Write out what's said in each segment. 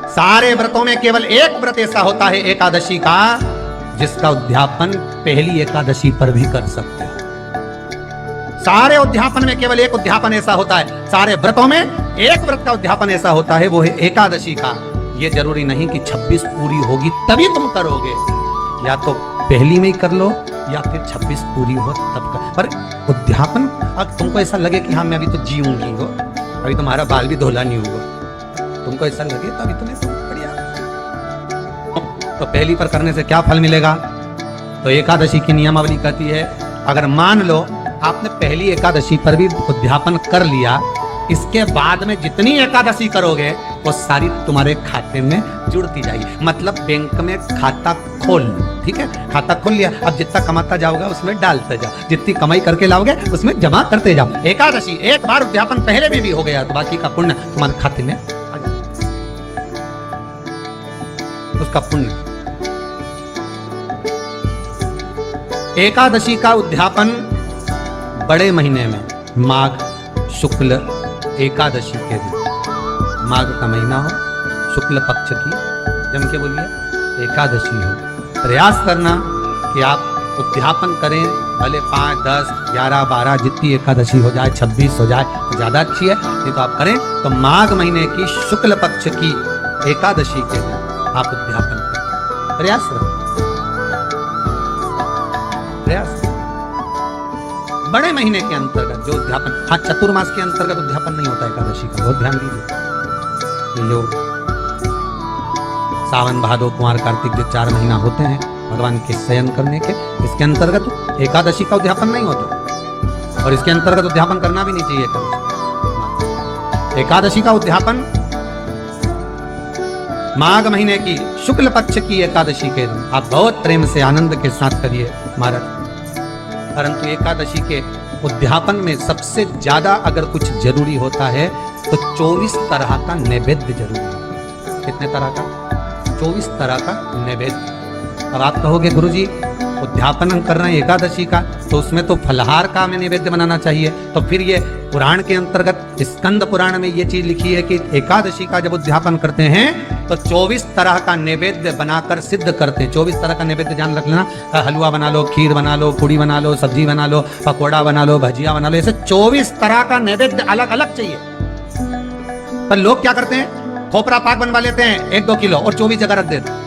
सारे व्रतों में केवल एक व्रत ऐसा होता है एकादशी का, जिसका उद्यापन पहली एकादशी पर भी कर सकते हो। सारे उद्यापन में केवल एक उद्यापन ऐसा होता है, सारे व्रतों में एक व्रत का उद्यापन ऐसा होता है, वो है एकादशी का। ये जरूरी नहीं कि 26 पूरी होगी तभी तुम करोगे, या तो पहली में ही कर लो या फिर 26 पूरी हो तब कर। पर उद्यापन अब तुमको ऐसा लगे कि हाँ मैं अभी तो जीऊंगी हो, अभी तुम्हारा बाल भी धोला नहीं हुआ, तुमको ऐसा लगे तो अभी तुम्हें बढ़िया। तो पहली पर करने से क्या फल मिलेगा? तो एकादशी की नियमावली कहती है, अगर मान लो आपने पहली एकादशी पर भी उद्यापन कर लिया, इसके बाद में जितनी एकादशी करोगे वो सारी तुम्हारे खाते में जुड़ती जाएगी। मतलब बैंक में खाता खोल लो, ठीक है, खाता खोल लिया, अब जितना कमाता जाओगा उसमें डालते जाओ, जितनी कमाई करके लाओगे उसमें जमा करते जाओ। एकादशी एक बार उद्यापन पहले में भी हो गया तो बाकी का पुण्य तुम्हारे खाते में आ जाए, उसका पुण्य। एकादशी का उद्यापन बड़े महीने में माघ शुक्ल एकादशी के दिन, माघ का महीना हो, शुक्ल पक्ष की, जम के बोलिए एकादशी हो, प्रयास करना कि आप उद्यापन करें, भले 5, 10, 11, 12 जितनी एकादशी हो जाए, 26 हो जाए तो ज़्यादा अच्छी है, नहीं तो आप करें तो माघ महीने की शुक्ल पक्ष की एकादशी के दिन आप उद्यापन करें। प्रयास करें, प्रयास करें। बड़े महीने के अंतर्गत जो उद्यापन, हाँ चतुर्मास के अंतर्गत उद्यापन नहीं होता एकादशी का, बहुत ध्यान दीजिए। जो सावन भादो कुमार कार्तिक जो 4 महीना होते हैं भगवान के शयन करने के, इसके अंतर्गत एकादशी का उद्यापन नहीं होता, और इसके अंतर्गत उद्यापन करना भी नहीं चाहिए एकादशी। एकादशी का उद्यापन माघ महीने की शुक्ल पक्ष की एकादशी के दिन आप बहुत प्रेम से आनंद के साथ करिए महाराज। परंतु एकादशी के उद्यापन में सबसे ज्यादा अगर कुछ जरूरी होता है तो 24 तरह का नैवेद्य जरूरी है। कितने तरह का? 24 तरह का नैवेद्य। अब आप कहोगे गुरुजी उद्यापन हम कर रहे हैं एकादशी का, तो उसमें तो फलहार का हमें नैवेद्य बनाना चाहिए, तो फिर ये पुराण के अंतर्गत स्कंद पुराण में ये चीज लिखी है कि एकादशी का जब उद्यापन करते हैं तो 24 तरह का नैवेद्य बनाकर सिद्ध करते हैं। 24 तरह का नैवेद्य जान रख लेना, हलवा बना लो, खीर बना लो, पूड़ी बना लो, सब्जी बना लो, पकौड़ा बना लो, भजिया बना लो, ऐसे 24 तरह का नैवेद्य अलग अलग चाहिए। पर लोग क्या करते हैं, खोपरा पाक बनवा लेते हैं 1-2 किलो और 24 जगह रख देते हैं।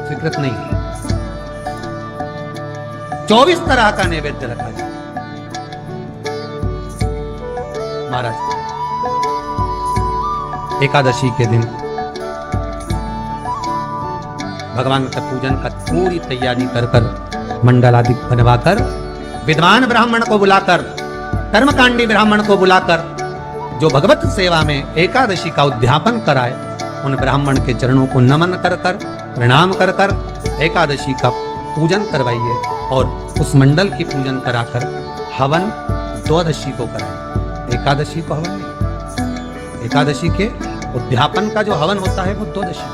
स्वीकृत नहीं है। 24 तरह का नैवेद्य रखा जाए महाराज। एकादशी के दिन भगवान का पूजन का पूरी तैयारी कर कर, मंडल आदि बनवाकर, विद्वान ब्राह्मण को बुलाकर, कर्मकांडी ब्राह्मण को बुलाकर, जो भगवत सेवा में एकादशी का उद्यापन कराए, उन ब्राह्मण के चरणों को नमन कर कर, प्रणाम कर कर एकादशी का पूजन करवाइए, और उस मंडल की पूजन कराकर हवन द्वादशी को कराएं। एकादशी को हवन नहीं, एकादशी के उद्यापन का जो हवन होता है वो द्वादशी।